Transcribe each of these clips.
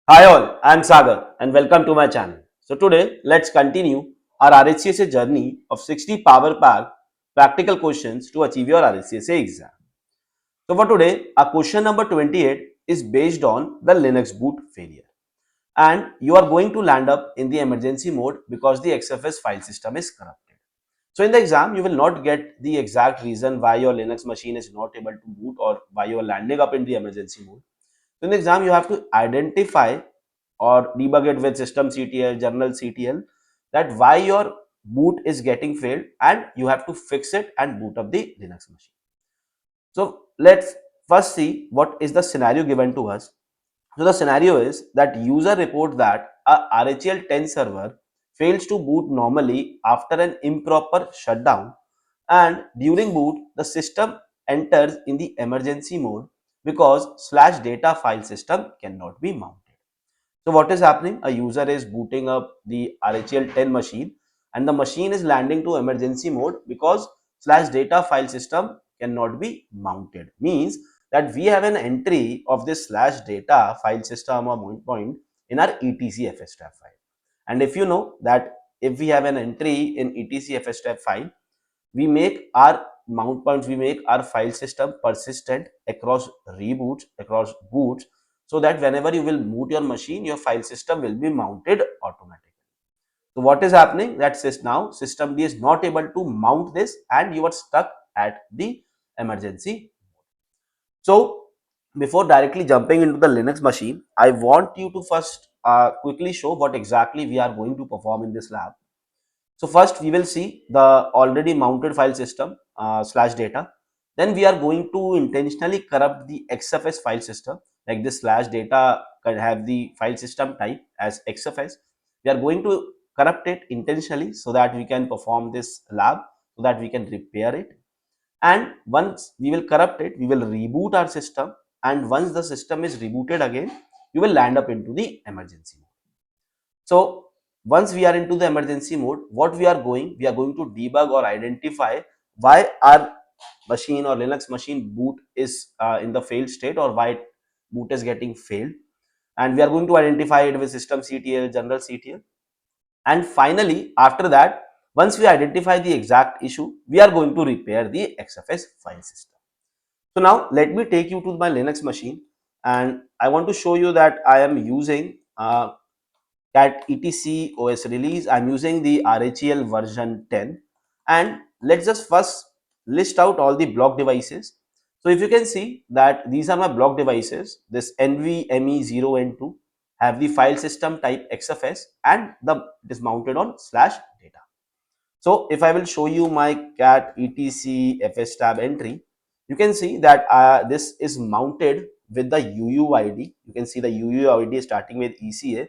Hi all, I am Sagar and welcome to my channel. So today let's continue our RHCSA journey of 60 power pack practical questions to achieve your RHCSA exam. So for today, our question number 28 is based on the Linux boot failure and you are going to land up in the emergency mode because the XFS file system is corrupted. So in the exam, you will not get the exact reason why your Linux machine is not able to boot or why you are landing up in the emergency mode. So in the exam, you have to identify or debug it with systemctl, journalctl, that why your boot is getting failed and you have to fix it and boot up the Linux machine. So let's first see what is the scenario given to us. So the scenario is that user report that a RHEL 10 server fails to boot normally after an improper shutdown, and during boot the system enters in the emergency mode because slash data file system cannot be mounted. So what is happening? A user is booting up the RHEL 10 machine and the machine is landing to emergency mode because slash data file system cannot be mounted. Means that we have an entry of this slash data file system or mount point in our etc/fs-style file. And if you know that if we have an entry in etc/fs-style file, we make our mount points, we make our file system persistent across reboots, across boots, so that whenever you will boot your machine, your file system will be mounted automatically. So what is happening? That says now system D is not able to mount this and you are stuck at the emergency. So before directly jumping into the Linux machine, I want you to first quickly show what exactly we are going to perform in this lab. So first we will see the already mounted file system slash data. Then we are going to intentionally corrupt the XFS file system, like this slash data can have the file system type as XFS. We are going to corrupt it intentionally so that we can perform this lab, so that we can repair it. And once we will corrupt it, we will reboot our system. And once the system is rebooted again, you will land up into the emergency mode. So once we are into the emergency mode, what we are going to debug or identify why our machine or Linux machine boot is in the failed state, or why boot is getting failed. And we are going to identify it with systemctl, journalctl. And finally, after that, once we identify the exact issue, we are going to repair the XFS file system. So now let me take you to my Linux machine, and I want to show you that I am using cat etc os release. I'm using the RHEL version 10, and let's just first list out all the block devices. So if you can see that these are my block devices, this NVMe0 and 2 have the file system type XFS and it is mounted on slash data. So if I will show you my cat etc/fs tab entry, you can see that this is mounted with the UUID. You can see the UUID starting with ECA.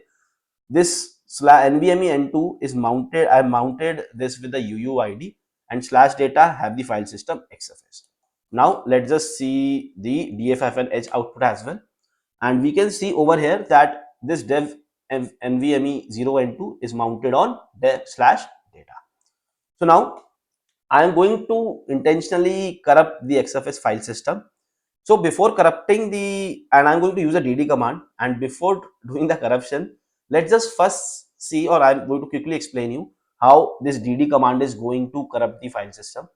This NVMe N2 is mounted. I mounted this with the UUID, and slash data have the file system XFS. Now let's just see the DFF and H output as well, and we can see over here that this dev NVMe 0 and 2 is mounted on dev slash data. So now I am going to intentionally corrupt the XFS file system. So before corrupting and I'm going to use a DD command, and before doing the corruption, let's just first see, or I'm going to quickly explain you how this DD command is going to corrupt the file system.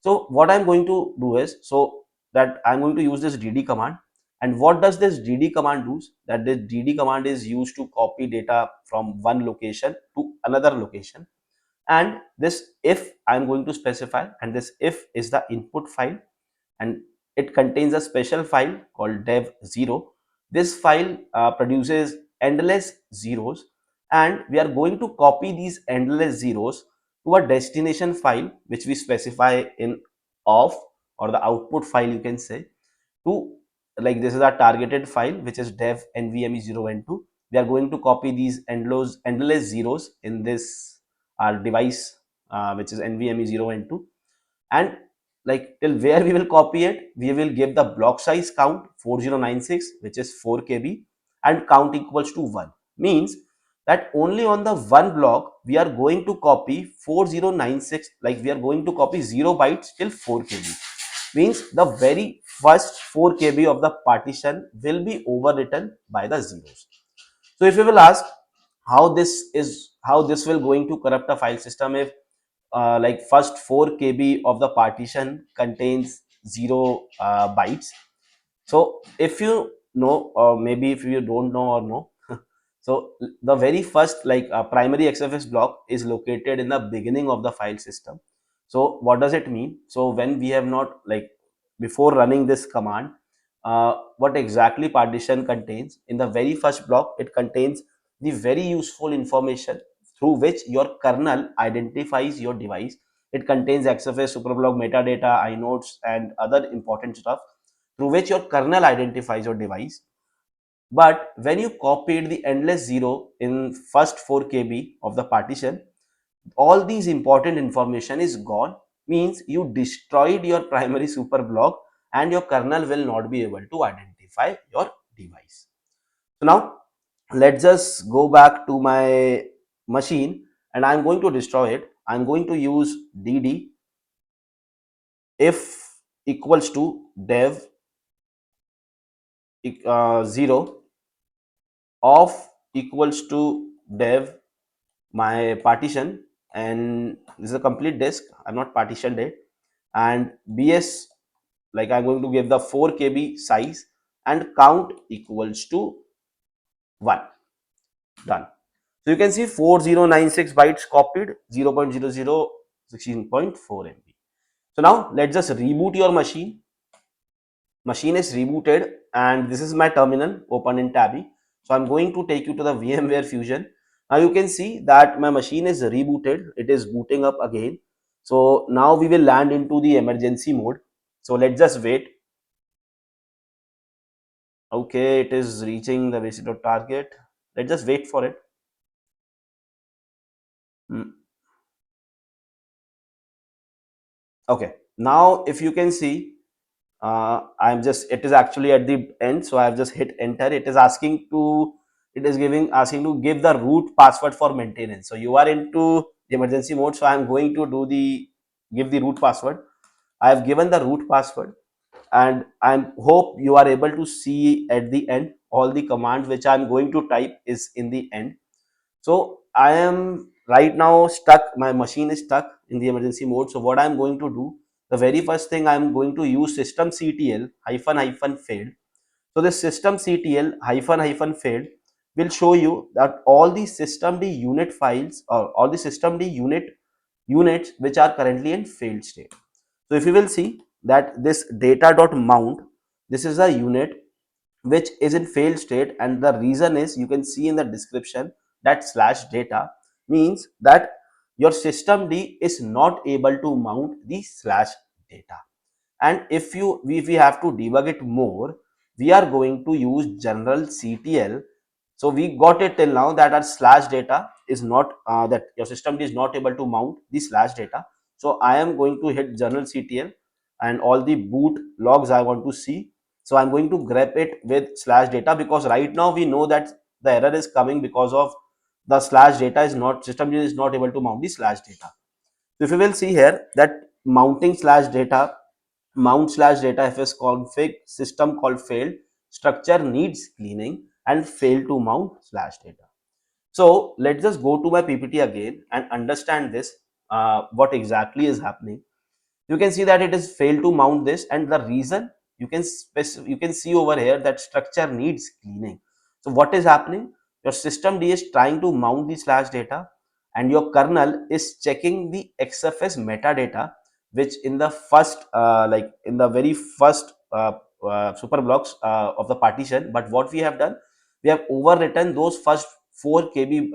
So what I'm going to do is, so that I'm going to use this DD command. And what does this DD command do? That this DD command is used to copy data from one location to another location. And this if I'm going to specify, and this if is the input file, and it contains a special file called dev0. This file produces endless zeros, and we are going to copy these endless zeros to a destination file which we specify in off, or the output file you can say, to, like, this is our targeted file which is dev nvme0 and 2. We are going to copy these endless zeros in this our device which is nvme0 and 2, and like till where we will copy it, we will give the block size count 4096, which is 4 KB, and count equals to 1. Means that only on the one block we are going to copy 4096, like we are going to copy 0 bytes till 4 KB. Means the very first 4 KB of the partition will be overwritten by the zeros. So if you will ask how this will going to corrupt a file system if like first 4 KB of the partition contains 0 bytes. So if you know, or maybe if you don't know or know, so the very first like primary XFS block is located in the beginning of the file system. So what does it mean? So when we have not like before running this command, what exactly partition contains? In the very first block, it contains the very useful information through which your kernel identifies your device. It contains XFS, superblock, metadata, inodes, and other important stuff through which your kernel identifies your device. But when you copied the endless zero in first 4 KB of the partition, all these important information is gone, means you destroyed your primary super block and your kernel will not be able to identify your device. So now let's just go back to my machine and I'm going to destroy it. I'm going to use dd if equals to dev 0 of equals to dev my partition, and this is a complete disk. I'm not partitioned it, and bs like I'm going to give the 4 KB size and count equals to 1. Done. So you can see 4096 bytes copied, 0.00 16.4 MB. So now let's just reboot your machine. Machine is rebooted and this is my terminal open in tabby. So I'm going to take you to the VMware Fusion. Now you can see that my machine is rebooted. It is booting up again. So now we will land into the emergency mode. So let's just wait. Okay, it is reaching the basic target. Let's just wait for it. Okay, now if you can see, I'm just, it is actually at the end, so I've just hit enter. It is asking to, it is asking to give the root password for maintenance. So you are into the emergency mode, so I'm going to do the, give the root password. I have given the root password and I hope you are able to see at the end all the commands which I'm going to type is in the end. So I am right now stuck, my machine is stuck in the emergency mode. So what I'm going to do, the very first thing I'm going to use systemctl hyphen hyphen failed. So this systemctl hyphen hyphen failed will show you that all the systemd unit files or all the systemd units which are currently in failed state. So if you will see that this data.mount, this is a unit which is in failed state, and the reason is you can see in the description that slash data means that your systemd is not able to mount the slash data. And if we have to debug it more, we are going to use journalctl. So we got it till now that our slash data is not that your system is not able to mount the slash data. So I am going to hit journalctl and all the boot logs I want to see. So I'm going to grab it with slash data, because right now we know that the error is coming because of the slash data is not, system is not able to mount the slash data. So if you will see here that mounting slash data, mount slash data fs config system called failed, structure needs cleaning and fail to mount slash data. So let's just go to my PPT again and understand this, what exactly is happening. You can see that it is failed to mount this, and the reason you can you can see over here that structure needs cleaning. So what is happening, your systemd is trying to mount the slash data and your kernel is checking the XFS metadata, which in the first like in the very first super blocks of the partition. But what we have done, we have overwritten those first 4 KB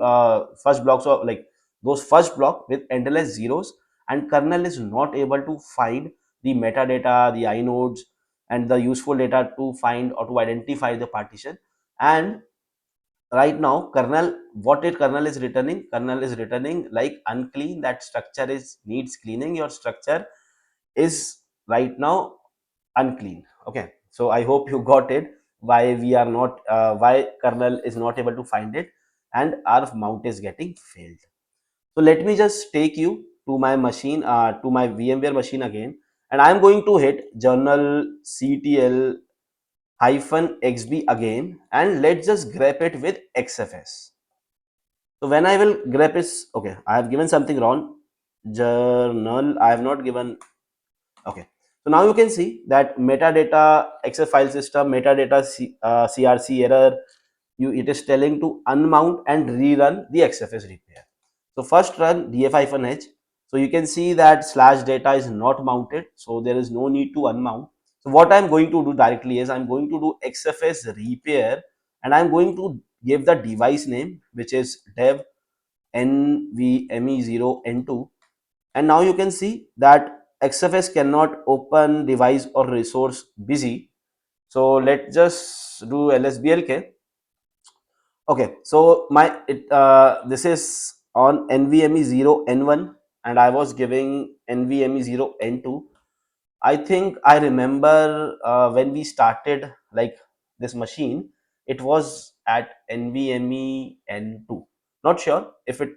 first blocks, of like those first block with endless zeros, and kernel is not able to find the metadata, the inodes, and the useful data to find or to identify the partition. And right now kernel, what it kernel is returning, kernel is returning like unclean, that structure is needs cleaning, your structure is right now unclean. Okay, so I hope you got it, why we are not why kernel is not able to find it and our mount is getting failed. So let me just take you to my machine, to my VMware machine again, and I'm going to hit journalctl hyphen xb again, and let's just grep it with XFS. So when I will grep is, okay, I have given something wrong. Journal, I have not given, okay. So now you can see that metadata, XF file system, metadata CRC error, it is telling to unmount and rerun the XFS repair. So first run df-h. So you can see that slash data is not mounted. So there is no need to unmount. So what I'm going to do directly is I'm going to do XFS repair, and I'm going to give the device name, which is dev nvme0n2. And now you can see that XFS cannot open device or resource busy. So let's just do lsblk. Okay, so this is on NVMe0N1, and I was giving NVMe0N2. I think I remember when we started like this machine, it was at NVMe Not sure if it,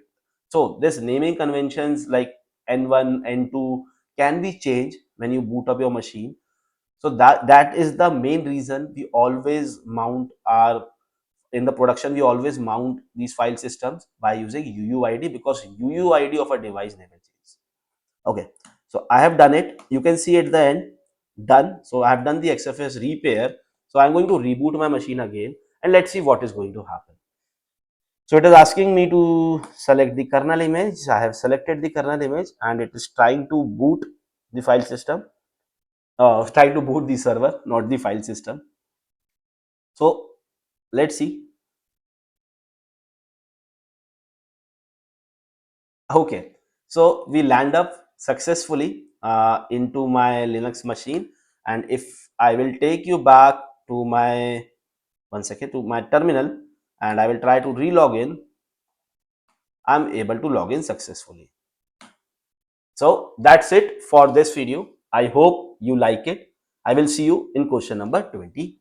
so this naming conventions like N1, N2 can be changed when you boot up your machine. So that is the main reason we always mount our, in the production we always mount these file systems by using UUID, because UUID of a device never changes. Okay, so I have done it. You can see at the end, done. So I have done the XFS repair. So I'm going to reboot my machine again, and let's see what is going to happen. So it is asking me to select the kernel image. I have selected the kernel image, and it is trying to boot the file system, trying to boot the server, not the file system. So let's see. Okay, so we land up successfully into my Linux machine, and if I will take you back to my, one second, to my terminal, and I will try to re-log in, I'm able to log in successfully. So that's it for this video. I hope you like it. I will see you in question number 29.